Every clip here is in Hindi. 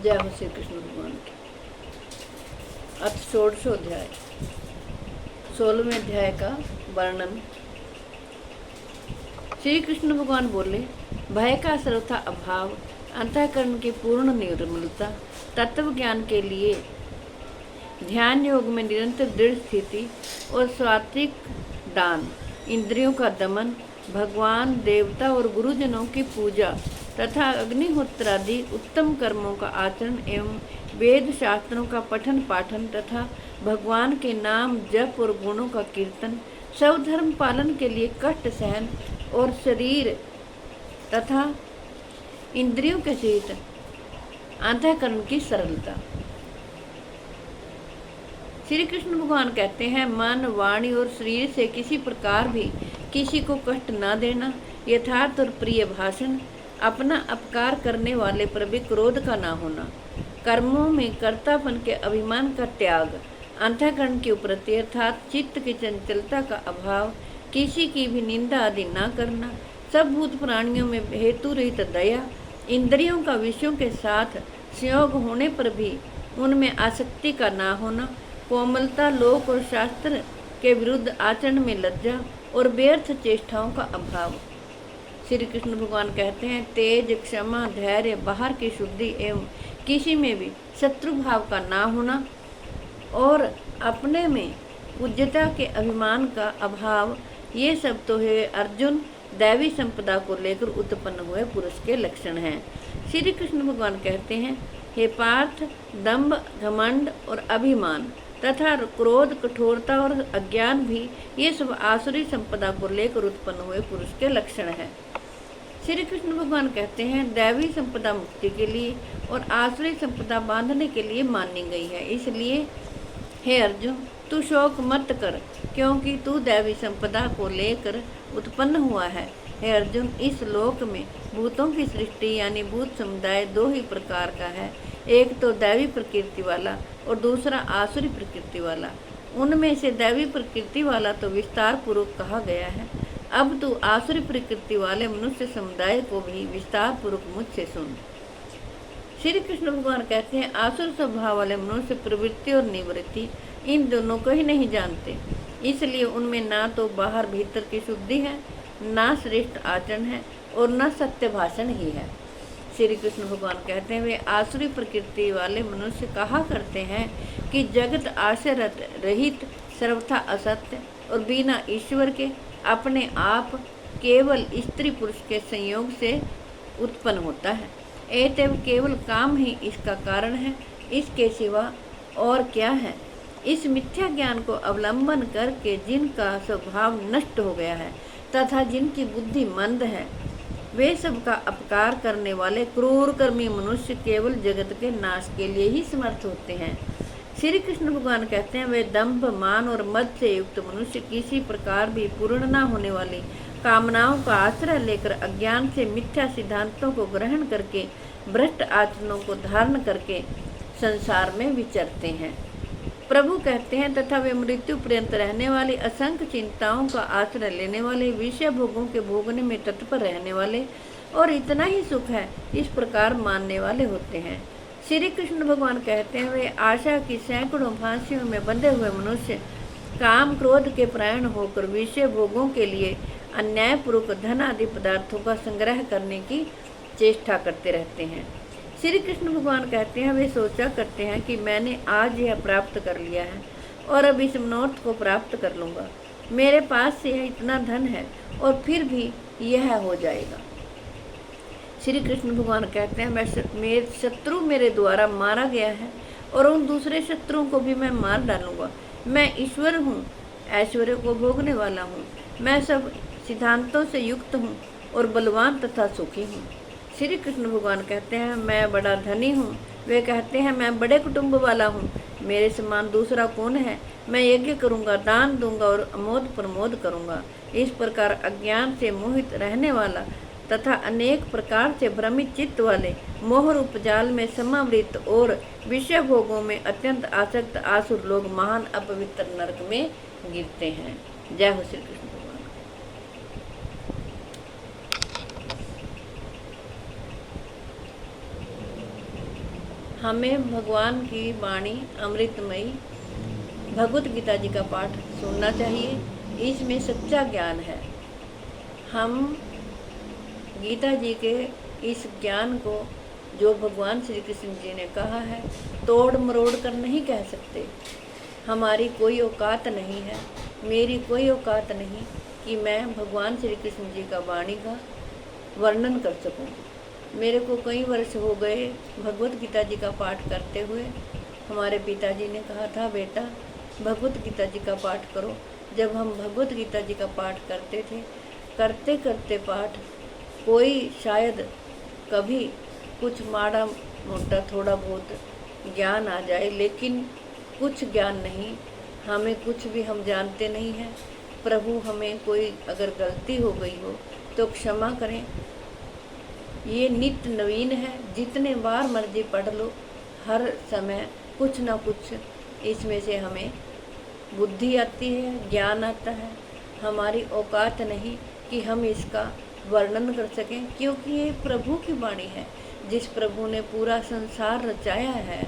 जय हो श्री कृष्ण भगवान की। अथ षोडशोध्याय, 16वें अध्याय का वर्णन। श्री कृष्ण भगवान बोले, भय का सर्वथा अभाव, अंतःकरण की पूर्ण निर्मलता, तत्व ज्ञान के लिए ध्यान योग में निरंतर दृढ़ स्थिति और सात्विक दान, इंद्रियों का दमन, भगवान, देवता और गुरुजनों की पूजा तथा अग्निहोत्रादि उत्तम कर्मों का आचरण एवं वेद शास्त्रों का पठन पाठन तथा भगवान के नाम जप और गुणों का कीर्तन, सब धर्म पालन के लिए कष्ट सहन और शरीर तथा इंद्रियों के सहित अंतःकरण की सरलता। श्री कृष्ण भगवान कहते हैं, मन, वाणी और शरीर से किसी प्रकार भी किसी को कष्ट न देना, यथार्थ और प्रिय भाषण, अपना अपकार करने वाले पर भी क्रोध का न होना, कर्मों में कर्तापन के अभिमान का त्याग, अंतःकरण की उपरति अर्थात चित्त की चंचलता का अभाव, किसी की भी निंदा आदि न करना, सब भूत प्राणियों में हेतु रहित दया, इंद्रियों का विषयों के साथ संयोग होने पर भी उनमें आसक्ति का न होना, कोमलता, लोक और शास्त्र के विरुद्ध आचरण में लज्जा और व्यर्थ चेष्टाओं का अभाव। श्री कृष्ण भगवान कहते हैं, तेज, क्षमा, धैर्य, बाहर की शुद्धि एवं किसी में भी शत्रु भाव का ना होना और अपने में पूज्यता के अभिमान का अभाव, ये सब तो है अर्जुन दैवी संपदा को लेकर उत्पन्न हुए पुरुष के लक्षण हैं। श्री कृष्ण भगवान कहते हैं, हे पार्थ, दंभ, घमंड और अभिमान तथा क्रोध, कठोरता और अज्ञान भी ये सब आसुरी संपदा को लेकर उत्पन्न हुए पुरुष के लक्षण हैं। श्री कृष्ण भगवान कहते हैं, दैवी संपदा मुक्ति के लिए और आसुरी संपदा बांधने के लिए मानी गई है। इसलिए हे अर्जुन, तू शोक मत कर, क्योंकि तू दैवी संपदा को लेकर उत्पन्न हुआ है। हे अर्जुन, इस लोक में भूतों की सृष्टि यानी भूत समुदाय दो ही प्रकार का है, एक तो दैवी प्रकृति वाला और दूसरा आसुरी प्रकृति वाला। उनमें से दैवी प्रकृति वाला तो विस्तार पूर्वक कहा गया है। अब तू आसुरी प्रकृति वाले मनुष्य समुदाय को भी विस्तार पूर्वक मुझसे सुन। श्री कृष्ण भगवान कहते हैं, आसुर स्वभाव वाले मनुष्य प्रवृत्ति और निवृत्ति इन दोनों को ही नहीं जानते, इसलिए उनमें ना तो बाहर भीतर की शुद्धि है, ना श्रेष्ठ आचरण है और न सत्य भाषण ही है। श्री कृष्ण भगवान कहते हैं, वे आसुरी प्रकृति वाले मनुष्य कहा करते हैं कि जगत आशय रहित, सर्वथा असत्य और बिना ईश्वर के अपने आप केवल स्त्री पुरुष के संयोग से उत्पन्न होता है। एतव केवल काम ही इसका कारण है, इसके सिवा और क्या है। इस मिथ्या ज्ञान को अवलंबन करके जिनका स्वभाव नष्ट हो गया है तथा जिनकी बुद्धि मंद है, वे सबका अपकार करने वाले क्रूर कर्मी मनुष्य केवल जगत के नाश के लिए ही समर्थ होते हैं। श्री कृष्ण भगवान कहते हैं, वे दंभ, मान और मद से युक्त मनुष्य किसी प्रकार भी पूर्ण न होने वाली कामनाओं का आश्रय लेकर अज्ञान से मिथ्या सिद्धांतों को ग्रहण करके भ्रष्ट आचरणों को धारण करके संसार में विचरते हैं। प्रभु कहते हैं, तथा वे मृत्यु पर्यंत रहने वाली असंख्य चिंताओं का आश्रय लेने वाले, विषय भोगों के भोगने में तत्पर रहने वाले और इतना ही सुख है इस प्रकार मानने वाले होते हैं। श्री कृष्ण भगवान कहते हैं, वे आशा की सैकड़ों फांसियों में बंधे हुए मनुष्य काम क्रोध के प्राण होकर विषय भोगों के लिए अन्यायपूर्वक धन आदि पदार्थों का संग्रह करने की चेष्टा करते रहते हैं। श्री कृष्ण भगवान कहते हैं, वे सोचा करते हैं कि मैंने आज यह प्राप्त कर लिया है और अब इस मनोरथ को प्राप्त कर लूँगा, मेरे पास से यह इतना धन है और फिर भी यह हो जाएगा। श्री कृष्ण भगवान कहते हैं, मेरे शत्रु मेरे द्वारा मारा गया है और उन दूसरे शत्रुओं को भी मैं मार डालूंगा। मैं ईश्वर हूँ, ऐश्वर्य को भोगने वाला हूँ, मैं सब सिद्धांतों से युक्त हूँ और बलवान तथा सुखी हूँ। श्री कृष्ण भगवान कहते हैं, मैं बड़ा धनी हूँ। वे कहते हैं, मैं बड़े कुटुंब वाला हूँ, मेरे समान दूसरा कौन है। मैं यज्ञ करूँगा, दान दूंगा और अमोद प्रमोद करूँगा। इस प्रकार अज्ञान से मोहित रहने वाला तथा अनेक प्रकार से भ्रमित चित्त वाले मोह रूप जाल में समावृत और विषय भोगों में अत्यंत आसक्त आसुर लोग महान अपवित्र नरक में गिरते हैं। जय हो श्री कृष्ण भगवान। हमें भगवान की वाणी अमृतमयी भगवत गीता जी का पाठ सुनना चाहिए। इसमें सच्चा ज्ञान है। हम गीता जी के इस ज्ञान को जो भगवान श्री कृष्ण जी ने कहा है तोड़ मरोड़ कर नहीं कह सकते। हमारी कोई औकात नहीं है, मेरी कोई औकात नहीं कि मैं भगवान श्री कृष्ण जी का वाणी का वर्णन कर सकूं। मेरे को कई वर्ष हो गए भगवत गीता जी का पाठ करते हुए। हमारे पिताजी ने कहा था, बेटा भगवत गीता जी का पाठ करो। जब हम भगवत गीता जी का पाठ करते थे, करते करते पाठ कोई शायद कभी कुछ माड़ा मोटा थोड़ा बहुत ज्ञान आ जाए, लेकिन कुछ ज्ञान नहीं, हमें कुछ भी हम जानते नहीं हैं। प्रभु हमें कोई अगर गलती हो गई हो तो क्षमा करें। ये नित्य नवीन है, जितने बार मर्जी पढ़ लो, हर समय कुछ ना कुछ इसमें से हमें बुद्धि आती है, ज्ञान आता है। हमारी औकात नहीं कि हम इसका वर्णन कर सकें, क्योंकि ये प्रभु की वाणी है। जिस प्रभु ने पूरा संसार रचाया है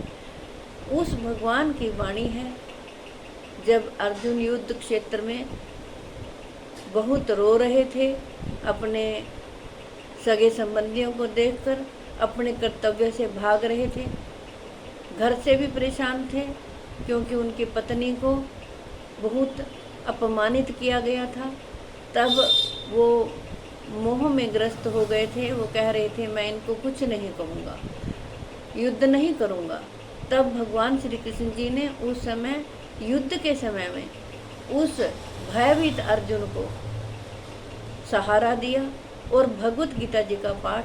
उस भगवान की वाणी है। जब अर्जुन युद्ध क्षेत्र में बहुत रो रहे थे, अपने सगे संबंधियों को देखकर अपने कर्तव्य से भाग रहे थे, घर से भी परेशान थे क्योंकि उनकी पत्नी को बहुत अपमानित किया गया था। तब वो मोह में ग्रस्त हो गए थे। वो कह रहे थे, मैं इनको कुछ नहीं कहूँगा, युद्ध नहीं करूँगा। तब भगवान श्री कृष्ण जी ने उस समय, युद्ध के समय में, उस भयभीत अर्जुन को सहारा दिया और भगवत गीता जी का पाठ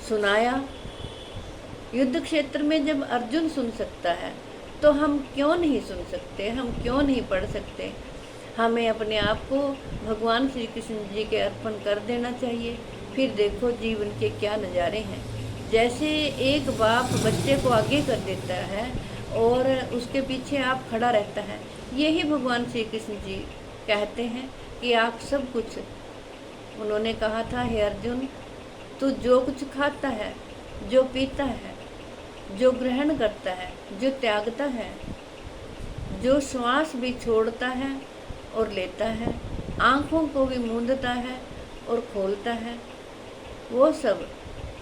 सुनाया। युद्ध क्षेत्र में जब अर्जुन सुन सकता है तो हम क्यों नहीं सुन सकते, हम क्यों नहीं पढ़ सकते। हमें अपने आप को भगवान श्री कृष्ण जी के अर्पण कर देना चाहिए। फिर देखो जीवन के क्या नज़ारे हैं। जैसे एक बाप बच्चे को आगे कर देता है और उसके पीछे आप खड़ा रहता है, यही भगवान श्री कृष्ण जी कहते हैं कि आप सब कुछ, उन्होंने कहा था, हे अर्जुन तू जो कुछ खाता है, जो पीता है, जो ग्रहण करता है, जो त्यागता है, जो श्वास भी छोड़ता है और लेता है, आँखों को भी मूंदता है और खोलता है, वो सब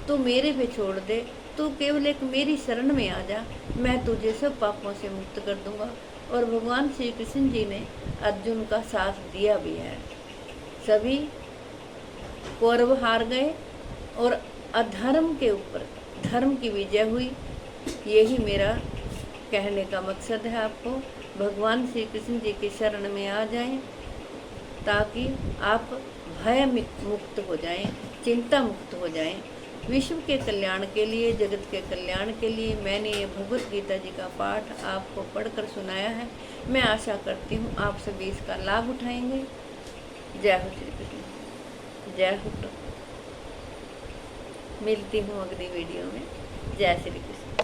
तू मेरे पे छोड़ दे। तू केवल एक मेरी शरण में आ जा, मैं तुझे सब पापों से मुक्त कर दूंगा। और भगवान श्री कृष्ण जी ने अर्जुन का साथ दिया भी है। सभी कौरव हार गए और अधर्म के ऊपर धर्म की विजय हुई। यही मेरा कहने का मकसद है आपको। भगवान श्री कृष्ण जी की शरण में आ जाएं ताकि आप भय मुक्त हो जाएं, चिंता मुक्त हो जाएं। विश्व के कल्याण के लिए, जगत के कल्याण के लिए मैंने ये भगवत गीता जी का पाठ आपको पढ़कर सुनाया है। मैं आशा करती हूँ आप सभी इसका लाभ उठाएंगे। जय हो श्री कृष्ण, जय हो। मिलती हूँ अगली वीडियो में। जय श्री कृष्ण।